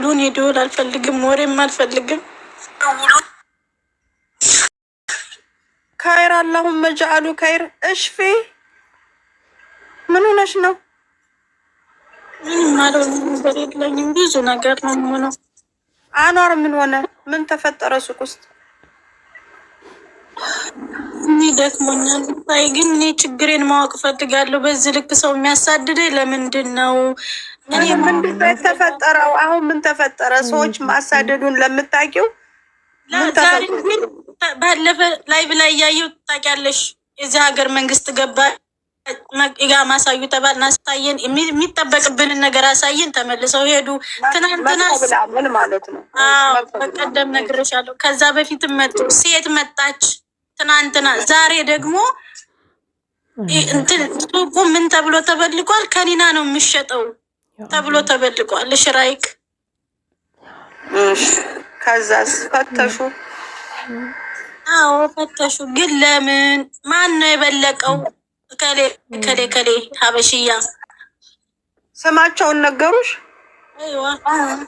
ደውሉን የደውል አልፈልግም፣ ወሬም አልፈልግም። ካይር አላሁመ ጀአሉ ካይር። እሽፊ ምን ሆነሽ ነው? ምንም ማለት ነገር የለኝም። ብዙ ነገር ነው የሆነው። አኗር ምን ሆነ? ምን ተፈጠረ ሱቅ ውስጥ? እኔ ደክሞኛል። ታይ ግን እኔ ችግሬን ማወቅ ፈልጋለሁ። በዚህ ልክ ሰው የሚያሳድደኝ ለምንድን ነው? እኔ ምንድን ነው የተፈጠረው? አሁን ምን ተፈጠረ? ሰዎች ማሳደዱን ለምታውቂው ባለፈ ላይ ብላይ እያየሁ ታውቂያለሽ። የዚህ ሀገር መንግስት ገባ ጋ ማሳዩ ተባልና አሳየን። የሚጠበቅብንን ነገር አሳየን። ተመልሰው ሄዱ። ትናንትና ምን ማለት ነው? በቀደም ነግሬሻለሁ። ከዛ በፊትም መጡ። ሴት መጣች ትናንትና። ዛሬ ደግሞ ሱቁ ምን ተብሎ ተበልቋል? ከኒና ነው የሚሸጠው ተብሎ ተበልቋል። ሽራይክ ከዛስ ፈተሹ? አዎ ፈተሹ። ግን ለምን? ማን ነው የበለቀው? ከሌ ከሌ ከሌ ሀበሽያ ስማቸውን ነገሩሽ? አይዋ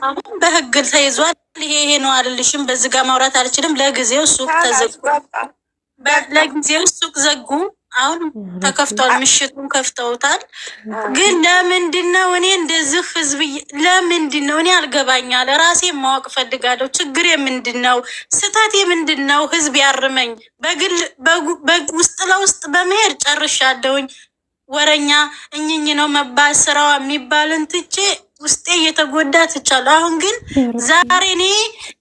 አሁን በህግ ተይዟል። ይሄ ነው አልልሽም። በዚህ ጋር ማውራት አልችልም። ለጊዜው ሱቅ ተዘጉ። ለጊዜው ሱቅ ዘጉ። አሁን ተከፍቷል። ምሽቱን ከፍተውታል። ግን ለምንድን ነው እኔ እንደዚህ ህዝብ ለምንድን ነው እኔ አልገባኛል። ራሴ ማወቅ ፈልጋለሁ። ችግሬ ምንድን ነው? ስህተቴ ምንድን ነው? ህዝብ ያርመኝ። በግል ውስጥ ለውስጥ በመሄድ ጨርሻለሁኝ። ወረኛ እኝኝ ነው መባል ስራዋ የሚባልን ትቼ ውስጤ እየተጎዳ ትቻለሁ። አሁን ግን ዛሬ እኔ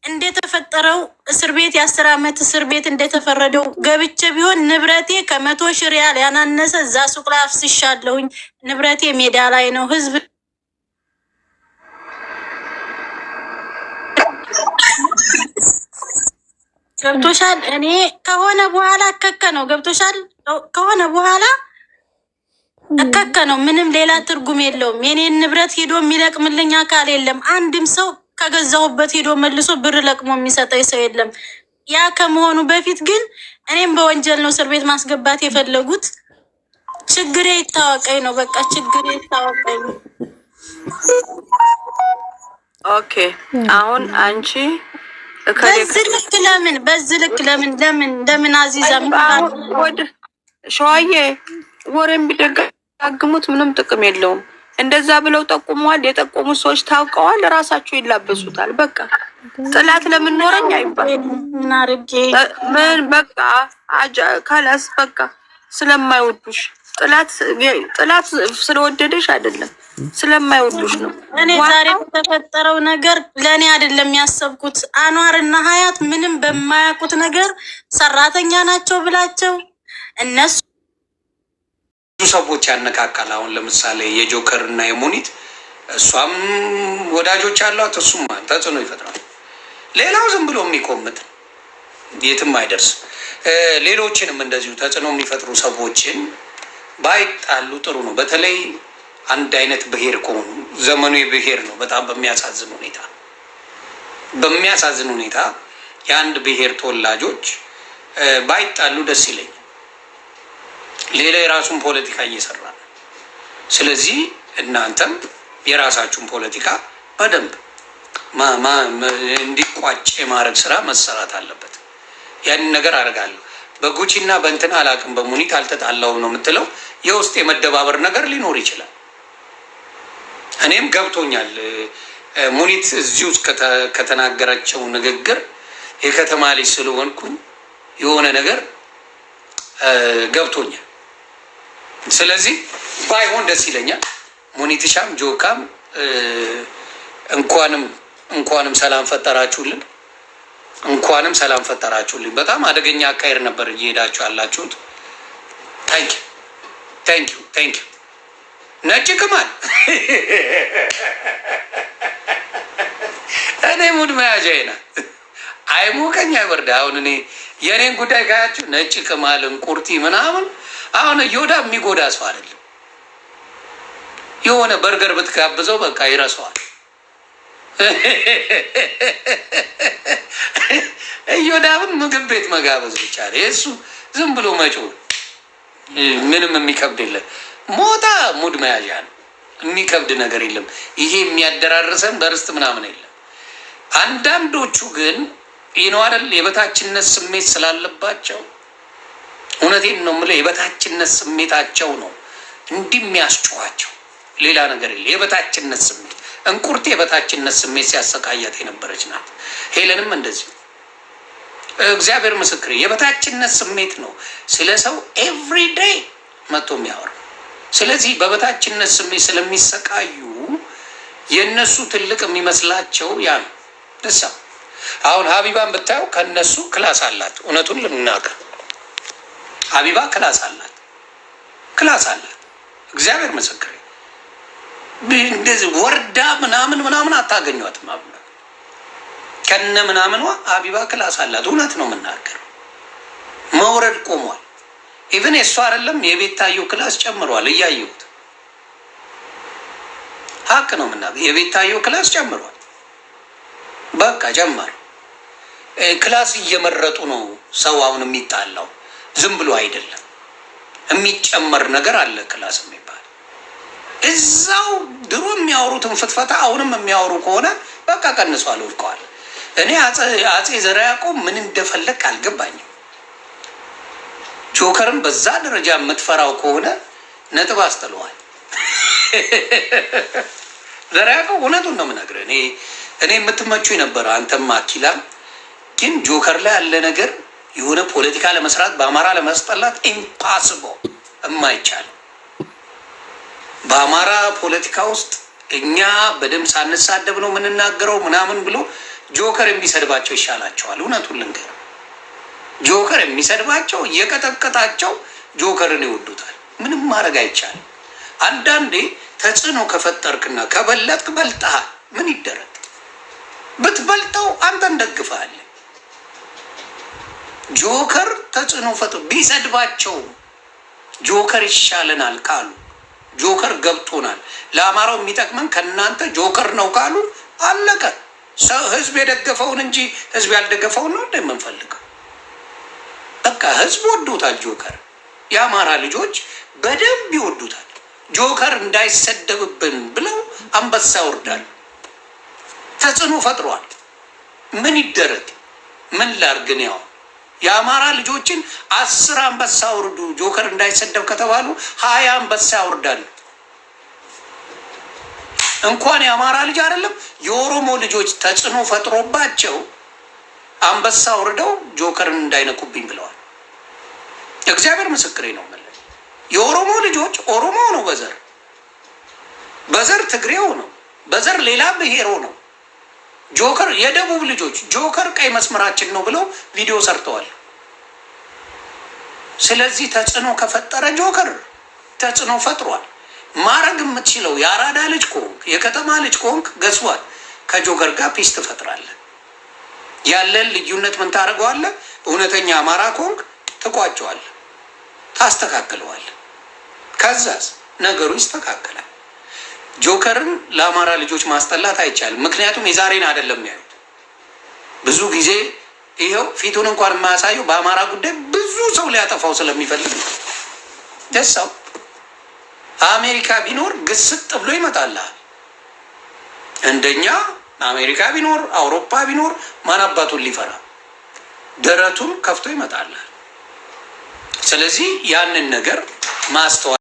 እንደተፈጠረው እስር ቤት የ10 ዓመት እስር ቤት እንደተፈረደው ገብቼ ቢሆን ንብረቴ ከ100,000 ሪያል ያናነሰ እዛ ሱቅ ላይ አፍስሻለሁኝ። ንብረቴ ሜዳ ላይ ነው። ህዝብ ገብቶሻል? እኔ ከሆነ በኋላ እከከ ነው። ገብቶሻል? ከሆነ በኋላ እከከ ነው። ምንም ሌላ ትርጉም የለውም። የኔን ንብረት ሄዶ የሚለቅምልኝ አካል የለም። አንድም ሰው ከገዛሁበት ሄዶ መልሶ ብር ለቅሞ የሚሰጠኝ ሰው የለም። ያ ከመሆኑ በፊት ግን እኔም በወንጀል ነው እስር ቤት ማስገባት የፈለጉት። ችግሬ ይታወቀኝ ነው። በቃ ችግሬ ይታወቀኝ ነው። ኦኬ አሁን አንቺ በዚህ ልክ ለምን አዚዛ ወደ ሸዋዬ ወሬም ቢደጋግሙት ምንም ጥቅም የለውም። እንደዛ ብለው ጠቁመዋል። የጠቆሙት ሰዎች ታውቀዋል። ራሳቸው ይላበሱታል። በቃ ጥላት ለምን ኖረኝ አይባል። ምን በቃ ካላስ በቃ ስለማይወዱሽ ጥላት ስለወደደሽ አይደለም ስለማይወዱሽ ነው። እኔ ዛሬ የተፈጠረው ነገር ለእኔ አይደለም ያሰብኩት። አኗር እና ሀያት ምንም በማያውቁት ነገር ሰራተኛ ናቸው ብላቸው እነሱ ብዙ ሰዎች ያነቃቃል። አሁን ለምሳሌ የጆከር እና የሙኒት እሷም ወዳጆች አሏት፣ እሱም ተጽዕኖ ይፈጥራል። ሌላው ዝም ብሎ የሚቆምጥ የትም አይደርስ። ሌሎችንም እንደዚሁ ተጽዕኖ የሚፈጥሩ ሰዎችን ባይጣሉ ጥሩ ነው። በተለይ አንድ አይነት ብሔር ከሆኑ ዘመኑ የብሔር ነው። በጣም በሚያሳዝን ሁኔታ የአንድ ብሔር ተወላጆች ባይጣሉ ደስ ይለኛል። ሌላ የራሱን ፖለቲካ እየሰራ ነው። ስለዚህ እናንተም የራሳችሁን ፖለቲካ በደንብ እንዲቋጭ የማድረግ ስራ መሰራት አለበት። ያንን ነገር አደርጋለሁ። በጉቺና በእንትን አላውቅም፣ በሙኒት አልተጣላውም ነው የምትለው። የውስጥ የመደባበር ነገር ሊኖር ይችላል። እኔም ገብቶኛል። ሙኒት እዚህ ውስጥ ከተናገራቸው ንግግር የከተማ ልጅ ስለሆንኩኝ የሆነ ነገር ገብቶኛል። ስለዚህ ባይሆን ደስ ይለኛል። ሙኒትሻም ጆካም እንኳንም ሰላም ፈጠራችሁልን፣ እንኳንም ሰላም ፈጠራችሁልን። በጣም አደገኛ አካሄድ ነበር እየሄዳችሁ ያላችሁት። ታንኪዩ ነጭ ቅማል እኔ ሙድ መያዣዬ ናት። አይሞቀኝ አይወርድ። አሁን እኔ የእኔን ጉዳይ ካያችሁ ነጭ ቅማል እንቁርቲ ምናምን አሁን እየወዳ የሚጎዳ ሰው አይደለም። የሆነ በርገር ብትጋብዘው በቃ ይረሳዋል። እየወዳብን ምግብ ቤት መጋበዝ ብቻ ነው የእሱ ዝም ብሎ መጮህ። ምንም የሚከብድ የለም። ሞታ ሙድ መያዣ ነው። የሚከብድ ነገር የለም። ይሄ የሚያደራርሰን በርስት ምናምን የለም። አንዳንዶቹ ግን ነው አይደል የበታችነት ስሜት ስላለባቸው፣ እውነቴን ነው የምልህ የበታችነት ስሜታቸው ነው እንዲህ የሚያስጨዋቸው፣ ሌላ ነገር የለ። የበታችነት ስሜት እንቁርቴ የበታችነት ስሜት ሲያሰቃያት የነበረች ናት። ሄለንም እንደዚሁ እግዚአብሔር ምስክር የበታችነት ስሜት ነው ስለ ሰው ኤቭሪዴይ መጥቶ የሚያወራ። ስለዚህ በበታችነት ስሜት ስለሚሰቃዩ የእነሱ ትልቅ የሚመስላቸው ያ ነው ደሳ። አሁን ሀቢባን ብታየው ከነሱ ክላስ አላት። እውነቱን ልናገር ሀቢባ ክላስ አላት፣ ክላስ አላት። እግዚአብሔር ምስክር እንደዚህ ወርዳ ምናምን አታገኟትም። ከነ ምናምኗ ሀቢባ ክላስ አላት። እውነት ነው የምናገረው። መውረድ ቆሟል። ኢቨን የእሷ አይደለም የቤታየው ክላስ ጨምሯል። እያየሁት ሀቅ ነው የምናገረው። የቤታየው ክላስ ጨምሯል። በቃ ጨመረ። ክላስ እየመረጡ ነው ሰው አሁን የሚጣላው። ዝም ብሎ አይደለም የሚጨመር ነገር አለ። ክላስ የሚባል እዛው ድሮ የሚያወሩትን ፍትፈታ አሁንም የሚያወሩ ከሆነ በቃ ቀንሷል፣ ወድቀዋል። እኔ አፄ ዘርዓ ያዕቆብ ምን እንደፈለግ አልገባኝም። ጆከርን በዛ ደረጃ የምትፈራው ከሆነ ነጥብ አስጥለዋል። ዘርዓ ያዕቆብ እውነቱን ነው የምነግርህ። እኔ የምትመቹ የነበረ አንተም አኪላም፣ ግን ጆከር ላይ ያለ ነገር የሆነ ፖለቲካ ለመስራት በአማራ ለማስጠላት ኢምፓስብል የማይቻል በአማራ ፖለቲካ ውስጥ እኛ በደንብ ሳንሳደብ ነው የምንናገረው ምናምን ብሎ ጆከር የሚሰድባቸው ይሻላቸዋል። እውነቱን ልንገር፣ ጆከር የሚሰድባቸው እየቀጠቀጣቸው ጆከርን ይወዱታል። ምንም ማድረግ አይቻልም። አንዳንዴ ተጽዕኖ ከፈጠርክና ከበለጥክ በልጠሃል። ምን ይደረግ? ብትበልጠው አንተን ደግፈሃለን። ጆከር ተጽዕኖ ፈጥሮ ቢሰድባቸው ጆከር ይሻለናል ካሉ፣ ጆከር ገብቶናል፣ ለአማራው የሚጠቅመን ከእናንተ ጆከር ነው ካሉ አለቀ። ህዝብ የደገፈውን እንጂ ህዝብ ያልደገፈውን ነው እንደምንፈልገው። በቃ ህዝብ ወዶታል ጆከር። የአማራ ልጆች በደንብ ይወዱታል። ጆከር እንዳይሰደብብን ብለው አንበሳ ወርዳል። ተጽዕኖ ፈጥሯል። ምን ይደረግ? ምን ላርግን? ያው የአማራ ልጆችን 10 አንበሳ ወርዱ ጆከር እንዳይሰደብ ከተባሉ 20 አንበሳ ያወርዳሉ። እንኳን የአማራ ልጅ አይደለም የኦሮሞ ልጆች ተጽዕኖ ፈጥሮባቸው አንበሳ ወርደው ጆከርን እንዳይነኩብኝ ብለዋል። እግዚአብሔር ምስክሬ ነው። የኦሮሞ ልጆች ኦሮሞ ነው፣ በዘር ትግሬው ነው፣ በዘር ሌላ ብሔሮ ነው። ጆከር የደቡብ ልጆች ጆከር ቀይ መስመራችን ነው ብለው ቪዲዮ ሰርተዋል። ስለዚህ ተጽዕኖ ከፈጠረ ጆከር ተጽዕኖ ፈጥሯል። ማድረግ የምትችለው የአራዳ ልጅ ከሆንክ የከተማ ልጅ ከሆንክ ገዝቧል። ከጆከር ጋር ፒስ ትፈጥራለህ። ያለን ልዩነት ምን ታደርገዋለህ? እውነተኛ አማራ ከሆንክ ትቋጨዋለህ፣ ታስተካክለዋለህ። ከዛስ ነገሩ ይስተካከላል። ጆከርን ለአማራ ልጆች ማስጠላት አይቻልም። ምክንያቱም የዛሬን አይደለም ያዩት። ብዙ ጊዜ ይኸው ፊቱን እንኳን የማያሳየው በአማራ ጉዳይ ብዙ ሰው ሊያጠፋው ስለሚፈልግ ነው። ደሳው አሜሪካ ቢኖር ግስጥ ብሎ ይመጣልሃል። እንደኛ አሜሪካ ቢኖር አውሮፓ ቢኖር ማን አባቱን ሊፈራ ደረቱን ከፍቶ ይመጣልሃል። ስለዚህ ያንን ነገር ማስተዋል